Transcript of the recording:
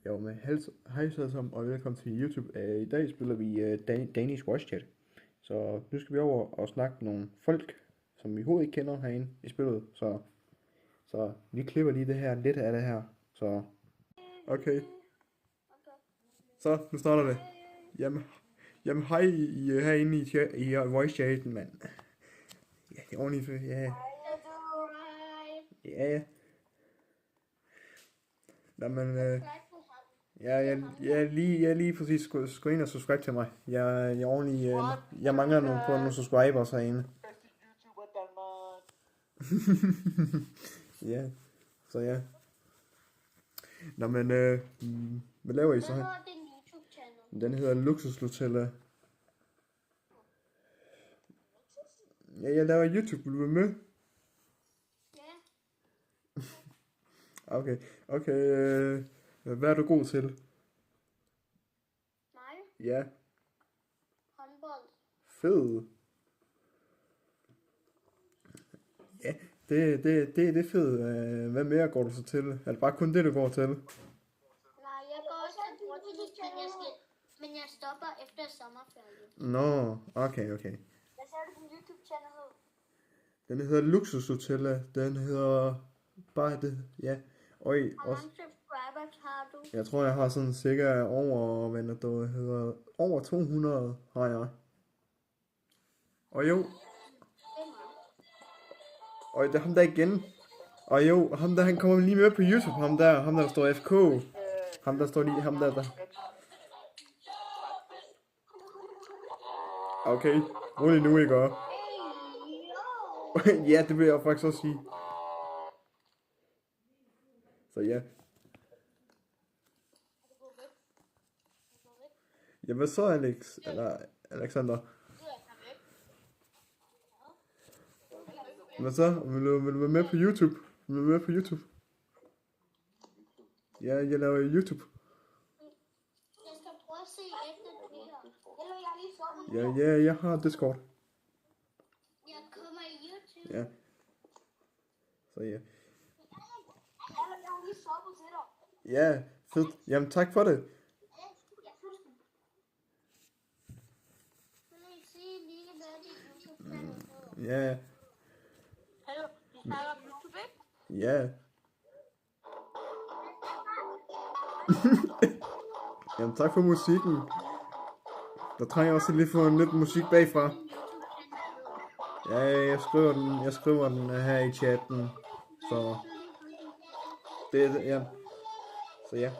Jo, med hej så sammen, og velkommen til YouTube. I dag spiller vi Danish Voice Chat. Så nu skal vi over og snakke med nogle folk, som vi overhovedet ikke kender herinde i spillet. Så vi klipper lige det her, lidt af det her. Så okay. Så nu starter det. Jamen hej herinde i Voice Chaten, mand. Ja, det er ordentligt. Ja. Ja. Nå, men ja, jeg lige præcis skulle ind og subscribe til mig. Jeg ordentlig, jeg mangler nogle subscribers herinde. Ja, så ja. Nå, men hvad laver I så her? Den hedder Luxus Nutella. Ja, jeg laver YouTube, vil du være med? Ja. Okay, hvad er du god til? Nej. Ja. Håndbold. Fed. Ja, det er fedt. Hvad mere går du så til? Er det bare kun det, du går til? Nej, jeg går også til bordtennis, men jeg stopper efter sommerferien. Nå, okay. Hvad sagde du på YouTube-channel hed? Den hedder Luxus Nutella. Den hedder bare det, ja. Hvor mange subscribers har du? Jeg tror, jeg har sådan cirka over, hvad det hedder, over 200 har jeg. Og jo, og det er ham der igen. Og jo, ham der, han kommer lige med på YouTube, ham der står FK. Ham der står lige, ham der. Okay, rolig nu, ikke? Ja, det vil jeg faktisk også sige. Så ja. Ja, hvad så, Alex? Eller Alexander? Hvad så? Vil du være med på YouTube? Vil du være med på YouTube? Ja, jeg laver YouTube. Jeg skal prøve at se efter det her. Eller jeg lige Ja, jeg har Discord. Jeg kommer i YouTube. Ja. Så ja. Jeg har lige soppet til dig. Ja, fedt. Jamen tak for det. Vil I sige lige hvad dit YouTube-channel hedder? Ja. Hallo, vi snakker om YouTube, ikke? Ja. Jamen tak for musikken. Der trænger også lige for lidt musik bagfra. Ja, jeg skriver den her i chatten. Så det ja. Så ja.